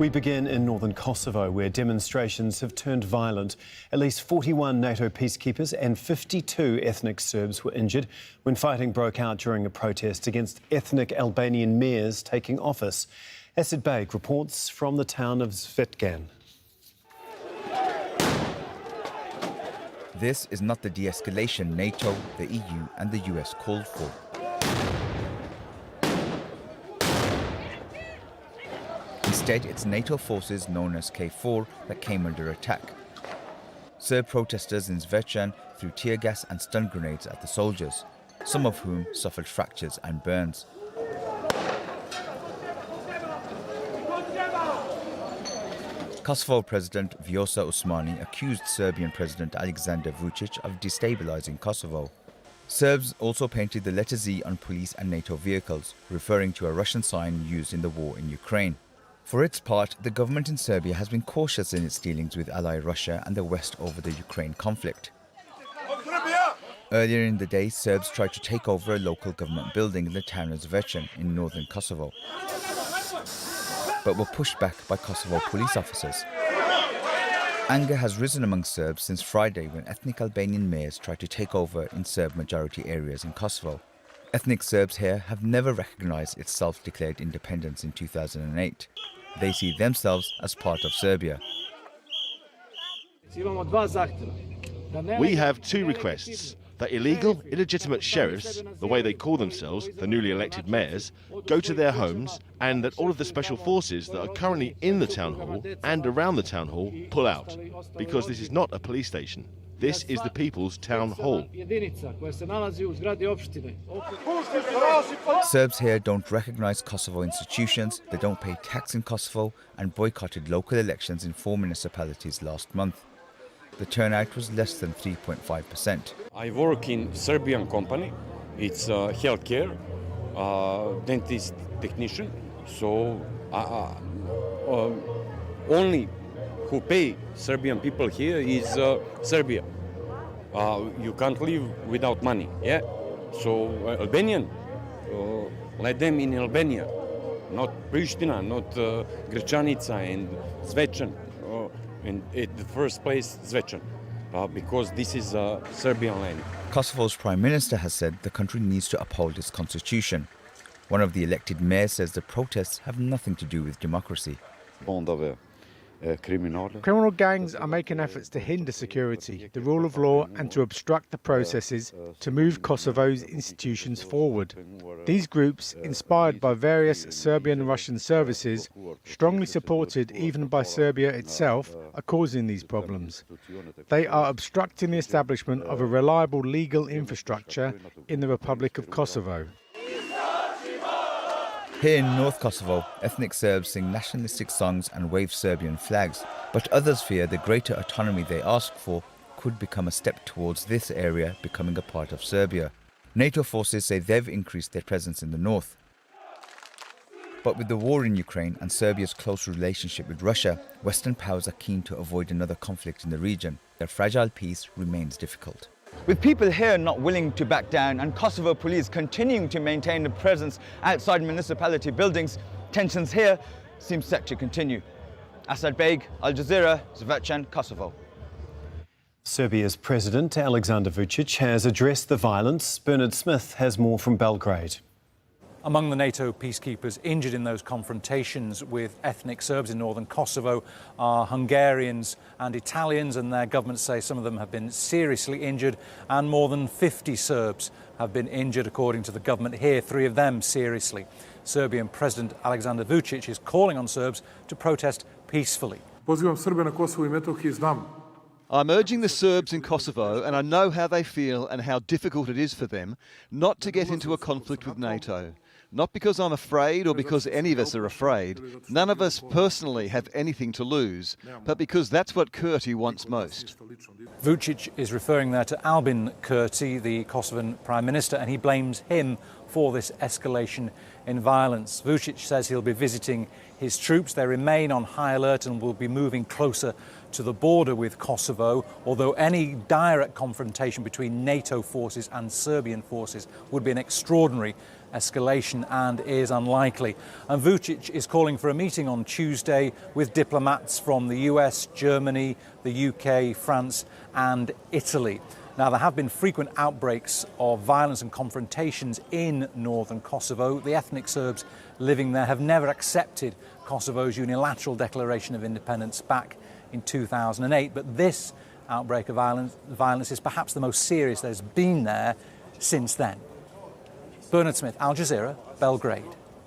We begin in northern Kosovo, where demonstrations have turned violent. At least 41 NATO peacekeepers and 52 ethnic Serbs were injured when fighting broke out during a protest against ethnic Albanian mayors taking office. Baig reports from the town of Zvecan. This is not the de-escalation NATO, the EU and the US called for. Instead, it's NATO forces known as KFOR that came under attack. Serb protesters in Zvecan threw tear gas and stun grenades at the soldiers, some of whom suffered fractures and burns. Kosovo President Vjosa Osmani accused Serbian President Alexander Vučić of destabilizing Kosovo. Serbs also painted the letter Z on police and NATO vehicles, referring to a Russian sign used in the war in Ukraine. For its part, the government in Serbia has been cautious in its dealings with ally Russia and the West over the Ukraine conflict. Earlier in the day, Serbs tried to take over a local government building in the town of Zvecan in northern Kosovo, but were pushed back by Kosovo police officers. Anger has risen among Serbs since Friday when ethnic Albanian mayors tried to take over in Serb-majority areas in Kosovo. Ethnic Serbs here have never recognized its self-declared independence in 2008. They see themselves as part of Serbia. We have two requests: that illegal, illegitimate sheriffs, the way they call themselves, the newly elected mayors, go to their homes, and that all of the special forces that are currently in the town hall and around the town hall pull out, because this is not a police station. This is the people's town hall. Serbs here don't recognize Kosovo institutions, they don't pay tax in Kosovo, and boycotted local elections in 4 municipalities last month. The turnout was less than 3.5%. I work in Serbian company. It's healthcare, dentist technician. So only who pay Serbian people here is Serbia. You can't live without money. Yeah. So Albanian, let them in Albania, not Pristina, not Gračanica and Zvecan. In the first place, Zvecan, because this is Serbian land. Kosovo's Prime Minister has said the country needs to uphold its constitution. One of the elected mayors says the protests have nothing to do with democracy. Criminal gangs are making efforts to hinder security, the rule of law and to obstruct the processes to move Kosovo's institutions forward. These groups, inspired by various Serbian and Russian services, strongly supported even by Serbia itself, are causing these problems. They are obstructing the establishment of a reliable legal infrastructure in the Republic of Kosovo. Here in North Kosovo, ethnic Serbs sing nationalistic songs and wave Serbian flags, but others fear the greater autonomy they ask for could become a step towards this area becoming a part of Serbia. NATO forces say they've increased their presence in the north. But with the war in Ukraine and Serbia's close relationship with Russia, Western powers are keen to avoid another conflict in the region. Their fragile peace remains difficult. With people here not willing to back down and Kosovo police continuing to maintain a presence outside municipality buildings, tensions here seem set to continue. Baig, Al Jazeera, Zvecan, Kosovo. Serbia's President Alexander Vučić has addressed the violence. Bernard Smith has more from Belgrade. Among the NATO peacekeepers injured in those confrontations with ethnic Serbs in northern Kosovo are Hungarians and Italians, and their governments say some of them have been seriously injured, and more than 50 Serbs have been injured, according to the government here, 3 of them seriously. Serbian President Alexander Vučić is calling on Serbs to protest peacefully. I'm urging the Serbs in Kosovo, and I know how they feel and how difficult it is for them, not to get into a conflict with NATO. Not because I'm afraid or because any of us are afraid. None of us personally have anything to lose, but because that's what Kurti wants most. Vučić is referring there to Albin Kurti, the Kosovan Prime Minister, and he blames him for this escalation in violence. Vučić says he'll be visiting his troops. They remain on high alert and will be moving closer to the border with Kosovo, although any direct confrontation between NATO forces and Serbian forces would be an extraordinary escalation and is unlikely. And Vučić is calling for a meeting on Tuesday with diplomats from the US, Germany, the UK, France and Italy. Now, there have been frequent outbreaks of violence and confrontations in northern Kosovo. The ethnic Serbs living there have never accepted Kosovo's unilateral declaration of independence back in 2008. But this outbreak of violence is perhaps the most serious there's been there since then. Bernard Smith, Al Jazeera, Belgrade.